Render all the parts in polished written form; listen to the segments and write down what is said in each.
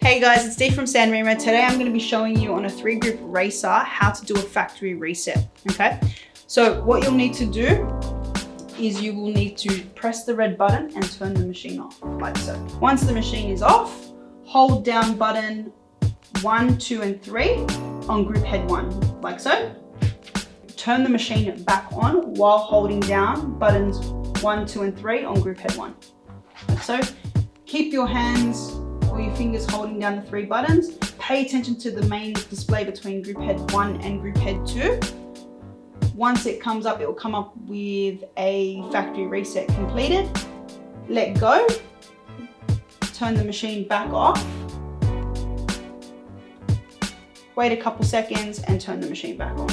Hey guys, it's Dee from San Remo. Today I'm going to be showing you on a 3-group racer how to do a factory reset, okay? So what you'll need to do is you will need to press the red button and turn the machine off, like so. Once the machine is off, hold down button 1, 2, and 3 on group head 1, like so. Turn the machine back on while holding down buttons 1, 2, and 3 on group head 1, like so. Keep your hands or your fingers holding down the 3 buttons. Pay attention to the main display between group head 1 and group head 2. Once it comes up, it will come up with a factory reset completed. Let go. Turn the machine back off. Wait a couple seconds and turn the machine back on.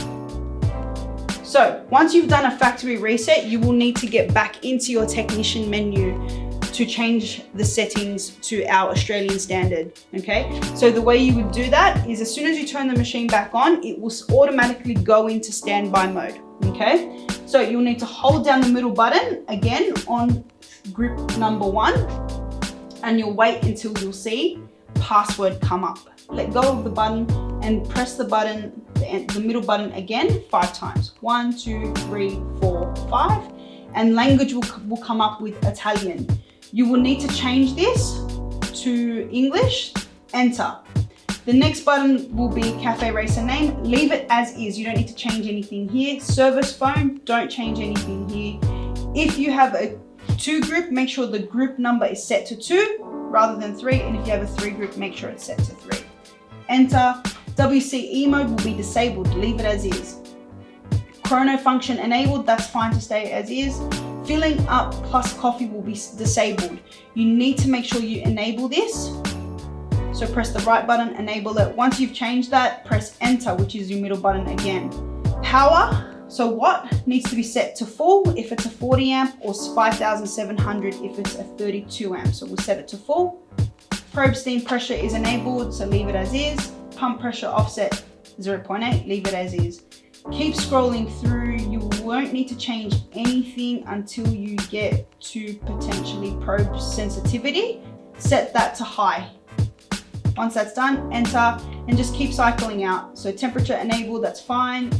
So once you've done a factory reset, you will need to get back into your technician menu to change the settings to our Australian standard, okay? So the way you would do that is as soon as you turn the machine back on, it will automatically go into standby mode, okay? So you'll need to hold down the middle button again on group number 1, and you'll wait until you'll see password come up. Let go of the button and press the button, the middle button again 5 times. 1, 2, 3, 4, 5, and language will come up with Italian. You will need to change this to English, enter. The next button will be Cafe Racer name. Leave it as is. You don't need to change anything here. Service phone, don't change anything here. If you have a 2 group, make sure the group number is set to 2 rather than 3. And if you have a 3 group, make sure it's set to 3. Enter. WCE mode will be disabled. Leave it as is. Chrono function enabled, that's fine to stay as is. Filling up plus coffee will be disabled. You need to make sure you enable this. So press the right button, enable it. Once you've changed that, press enter, which is your middle button again. Power, so watt needs to be set to full if it's a 40 amp or 5,700 if it's a 32 amp. So we'll set it to full. Probe steam pressure is enabled, so leave it as is. Pump pressure offset 0.8, leave it as is. Keep scrolling through. You won't need to change anything until you get to potentially probe sensitivity. Set that to high. Once that's done, enter and just keep cycling out. So temperature enabled, that's fine.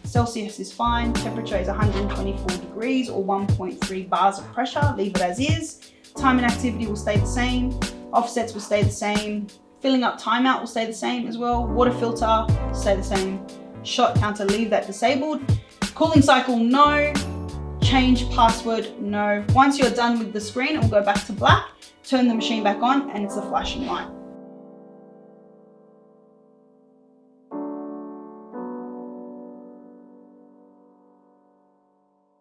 Celsius is fine. Temperature is 124 degrees or 1.3 bars of pressure. Leave it as is. Time and activity will stay the same. Offsets will stay the same. Filling up timeout will stay the same as well. Water filter, stay the same. Shot counter, leave that disabled. Cooling cycle, no. Change password, no. Once you're done with the screen, it will go back to black. Turn the machine back on and it's a flashing light.